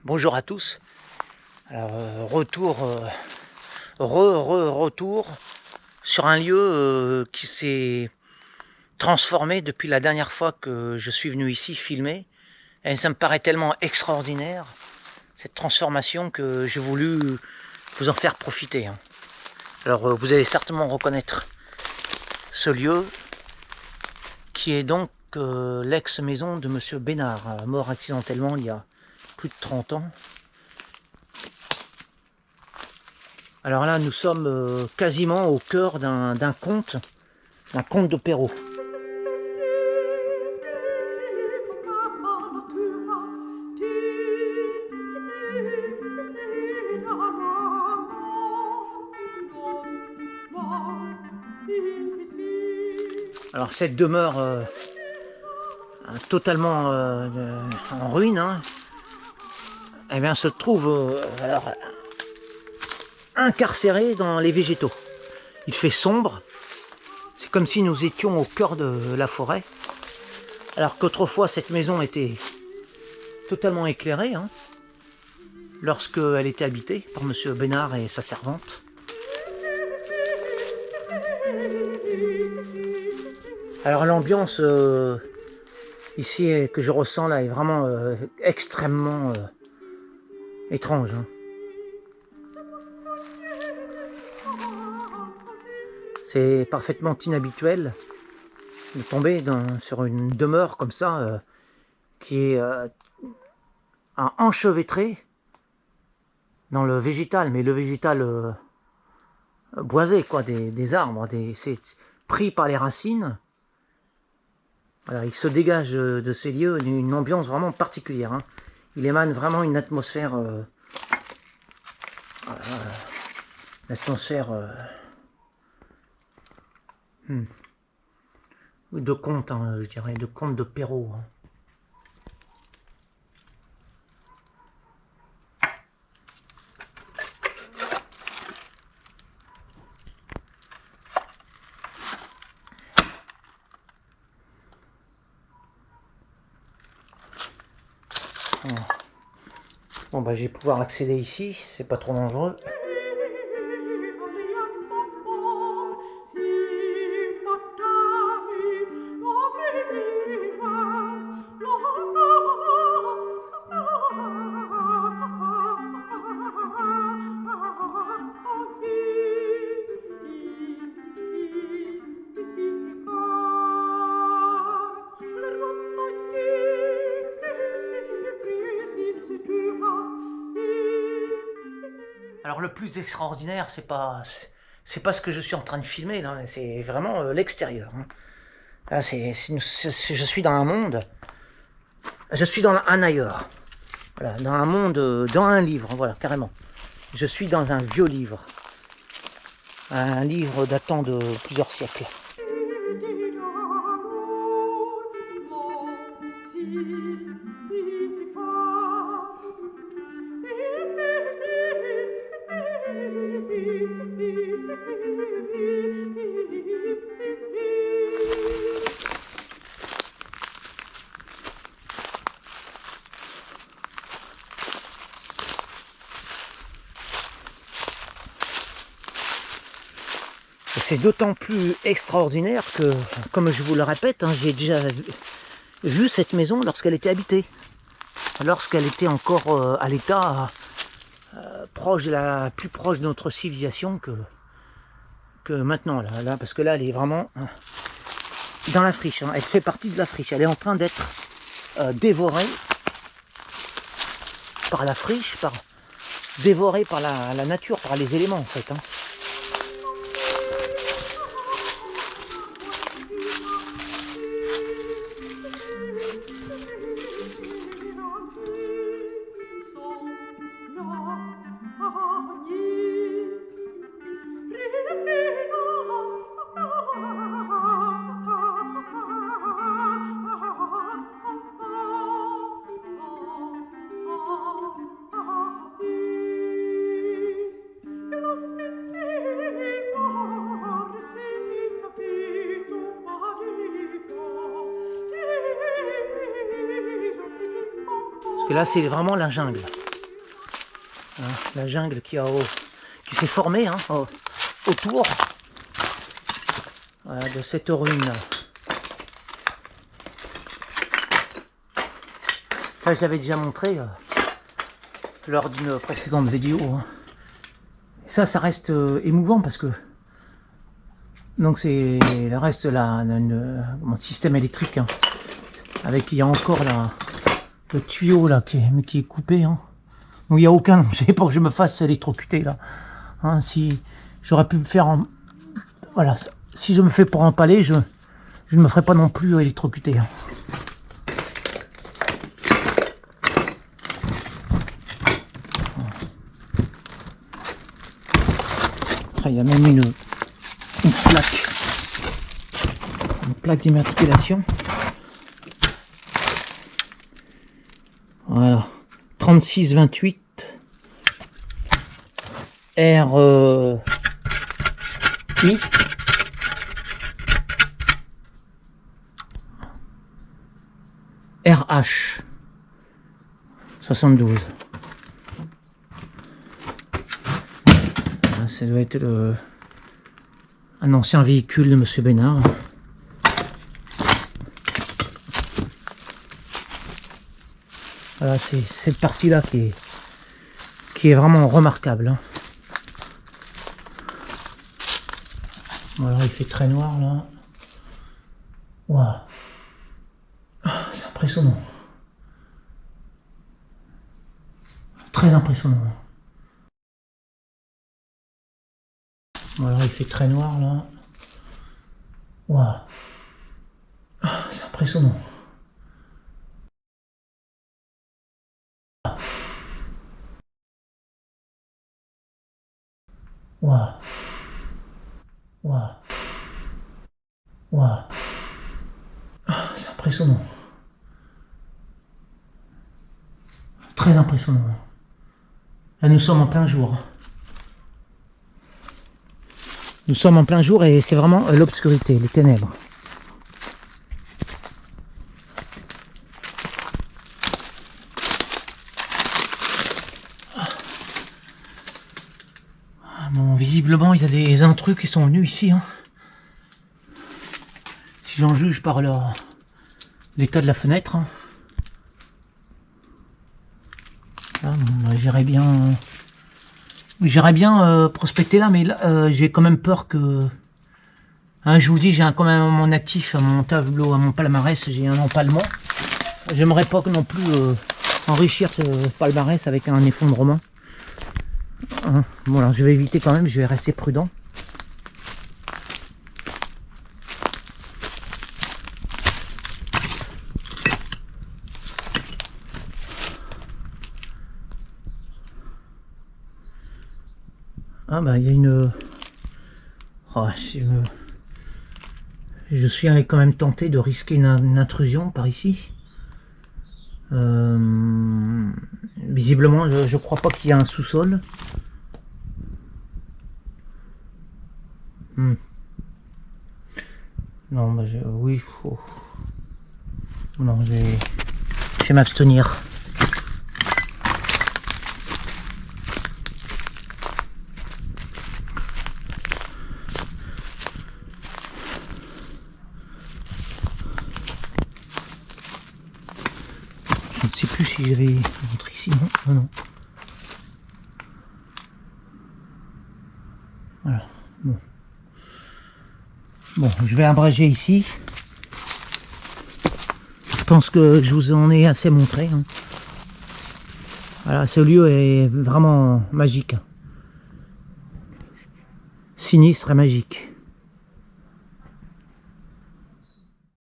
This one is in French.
Bonjour à tous. Alors, retour sur un lieu qui s'est transformé depuis la dernière fois que je suis venu ici filmer. Et ça me paraît tellement extraordinaire, cette transformation, que j'ai voulu vous en faire profiter. Alors, vous allez certainement reconnaître ce lieu, qui est donc l'ex-maison de Monsieur Bénard, mort accidentellement il y a plus de 30 ans. Alors là, nous sommes quasiment au cœur d'un conte de Perrault. Alors cette demeure totalement en ruine, eh bien, se trouve incarcérée dans les végétaux. Il fait sombre, c'est comme si nous étions au cœur de la forêt, alors qu'autrefois cette maison était totalement éclairée, lorsqu'elle était habitée par Monsieur Bénard et sa servante. Alors l'ambiance ici que je ressens là est vraiment extrêmement étrange. C'est parfaitement inhabituel de tomber sur une demeure comme ça qui est enchevêtrée dans le végétal, mais le végétal boisé, quoi, des arbres, c'est pris par les racines. Voilà, il se dégage de ces lieux une ambiance vraiment particulière. Il émane vraiment une atmosphère, de conte, je dirais, de conte de Perrault. Bon, bah, je vais pouvoir accéder ici, c'est pas trop dangereux. Alors le plus extraordinaire, c'est pas ce que je suis en train de filmer là, c'est vraiment l'extérieur. Là, je suis dans un monde, je suis dans un ailleurs. Voilà, dans un monde, dans un livre, voilà, carrément. Je suis dans un vieux livre. Un livre datant de plusieurs siècles. C'est d'autant plus extraordinaire que, comme je vous le répète, j'ai déjà vu cette maison lorsqu'elle était habitée. Lorsqu'elle était encore à l'état plus proche de notre civilisation que maintenant. Là, parce que là, elle est vraiment dans la friche. Elle fait partie de la friche. Elle est en train d'être dévorée par la friche, dévorée par la nature, par les éléments en fait. Parce que là, c'est vraiment la jungle. Voilà, la jungle qui s'est formée hein, autour voilà, de cette ruine. Ça, je l'avais déjà montré lors d'une précédente vidéo. Hein. Ça reste émouvant parce que donc c'est le reste là, mon système électrique hein, avec il y a encore le tuyau là qui est coupé. Hein. Donc il n'y a aucun danger pour que je me fasse électrocuter là. Hein, si j'aurais pu me faire voilà, si je me fais pour empaler, je ne me ferai pas non plus électrocuter. Hein. Après, il y a même une plaque d'immatriculation. Voilà, 3628 R I RH 72. Voilà, ça doit être un ancien véhicule de Monsieur Bénard. Voilà, c'est cette partie-là qui est vraiment remarquable. Hein. Voilà, il fait très noir là. Waouh. C'est impressionnant. Très impressionnant. Voilà, il fait très noir là. Waouh. C'est impressionnant. Waouh. Waouh. Waouh. C'est impressionnant. Très impressionnant. Là, nous sommes en plein jour. Nous sommes en plein jour et c'est vraiment l'obscurité, les ténèbres. Bon, visiblement, il y a des intrus qui sont venus ici. Hein. Si j'en juge par l'état de la fenêtre. Hein. Ah, bon, j'irais bien prospecter là, mais là, j'ai quand même peur que... Hein, je vous dis, j'ai quand même à mon actif, à mon tableau, à mon palmarès, j'ai un empalement. J'aimerais pas non plus enrichir ce palmarès avec un effondrement. Hein, bon, alors je vais éviter quand même, je vais rester prudent. Ah bah il y a une... Oh, je suis quand même tenté de risquer une intrusion par ici. Visiblement je crois pas qu'il y a un sous-sol. Non bah oui faut... Non je vais m'abstenir. Je ne sais plus si j'avais montré ici, non, non. Voilà, bon. Bon, je vais abréger ici. Je pense que je vous en ai assez montré. Hein. Voilà, ce lieu est vraiment magique. Sinistre et magique.